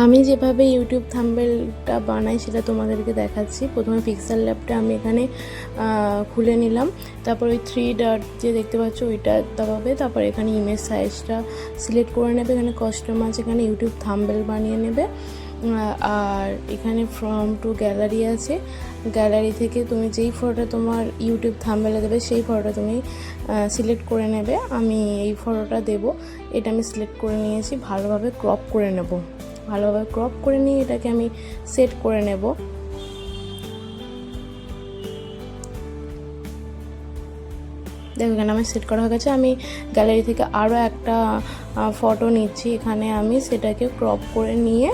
আমি যেভাবে ইউটিউব থাম্বনেলটা বানাই সেটা তোমাদেরকে দেখাচ্ছি। প্রথমে পিক্সেল ল্যাবটা আমি এখানে খুলে নিলাম, তারপর ওই 3 ডট যে দেখতে পাচ্ছ ওইটা দাবাবে, তারপর এখানে ইমেজ সাইজটা সিলেক্ট করে নেবে, এখানে কাস্টম আছে, এখানে ইউটিউব থাম্বনেল বানিয়ে নেবে। আর এখানে ফ্রম টু গ্যালারি আছে, গ্যালারি থেকে তুমি যেই ফটোটা তোমার ইউটিউব থাম্বনেলে দেবে সেই ফটোটা তুমি সিলেক্ট করে নেবে। আমি এই ফটোটা দেব, এটা আমি সিলেক্ট করে নিয়েছি। ভালোভাবে ক্রপ করে নেব, ভালোভাবে ক্রপ করে নিয়ে এটাকে আমি সেট করে নেব। দেখো এখানে আমার সেট করা হয়ে গেছে। আমি গ্যালারি থেকে আরও একটা ফটো নিচ্ছি, এখানে আমি সেটাকে ক্রপ করে নিয়ে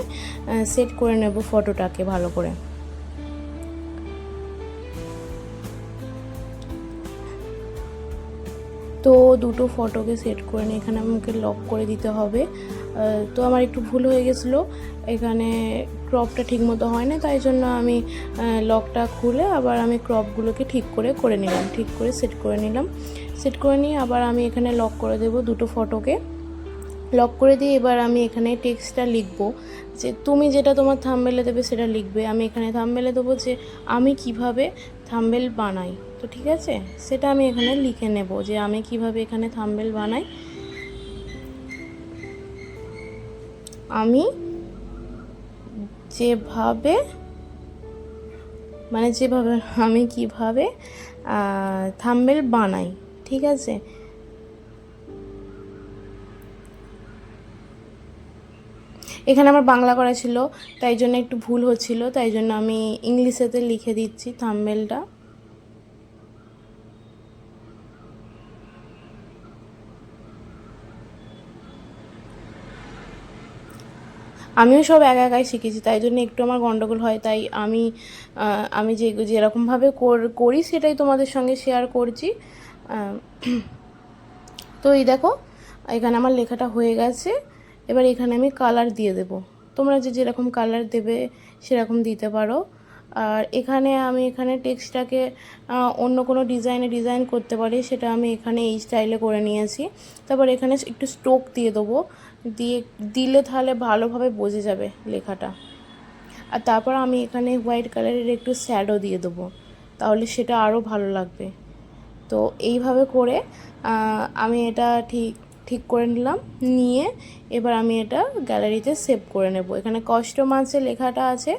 সেট করে নেব ফটোটাকে ভালো করে। তো দুটো ফটোকে সেট করে নিয়ে এখানে আমাকে লক করে দিতে হবে। তো আমার একটু ভুল হয়ে গেছিলো, এখানে ক্রপটা ঠিকমতো হয় না, তাই জন্য আমি লকটা খুলে আবার আমি ক্রপগুলোকে ঠিক করে নিলাম, ঠিক করে সেট করে নিলাম। সেট করে নিয়ে আবার আমি এখানে লক করে দেব দুটো ফটোকে। লক করে দিয়ে এবার আমি এখানে টেক্সটটা লিখবো, যে তুমি যেটা তোমার থাম্বনেলে দেবে সেটা লিখবে। আমি এখানে থাম্বনেলে দেবো যে আমি কিভাবে থাম্বনেল বানাই। তো ঠিক আছে, সেটা আমি এখানে লিখে নেব যে আমি কিভাবে এখানে থাম্বনেল বানাই। আমি যেভাবে যেভাবে আমি কিভাবে থাম্বনেল বানাই, ঠিক আছে। এখানে আমার বাংলা করা ছিল, তাই জন্য একটু ভুল হচ্ছিল, তাই জন্য আমি ইংলিশেতে লিখে দিচ্ছি থাম্বনেলটা। আমিও সব একা একাই শিখেছি, তাই জন্য একটু আমার গন্ডগোল হয়। তাই আমি যেরকমভাবে করি সেটাই তোমাদের সঙ্গে শেয়ার করছি। তো এই দেখো এখানে আমার লেখাটা হয়ে গেছে। এবার এখানে আমি কালার দিয়ে দেব, তোমরা যেরকম কালার দেবে সেরকম দিতে পারো। আর আমি এখানে টেক্সটটাকে অন্য কোনো ডিজাইন করতে পারি, সেটা আমি এখানে এই স্টাইলে করে নিয়েছি। তারপর এখানে একটু স্ট্রোক দিয়ে দেবো, দিলে তাহলে ভালোভাবে বোঝা যাবে লেখাটা। আর তারপর আমি এখানে হোয়াইট কালারের একটু শ্যাডো দিয়ে দেবো, তাহলে সেটা আরও ভালো লাগবে। তো এইভাবে করে আমি এটা ঠিক করে নিলাম, নিয়ে এবার আমি এটা গ্যালারিতে সেভ করে নেব। এখানে কাস্টমাইজে লেখাটা আছে,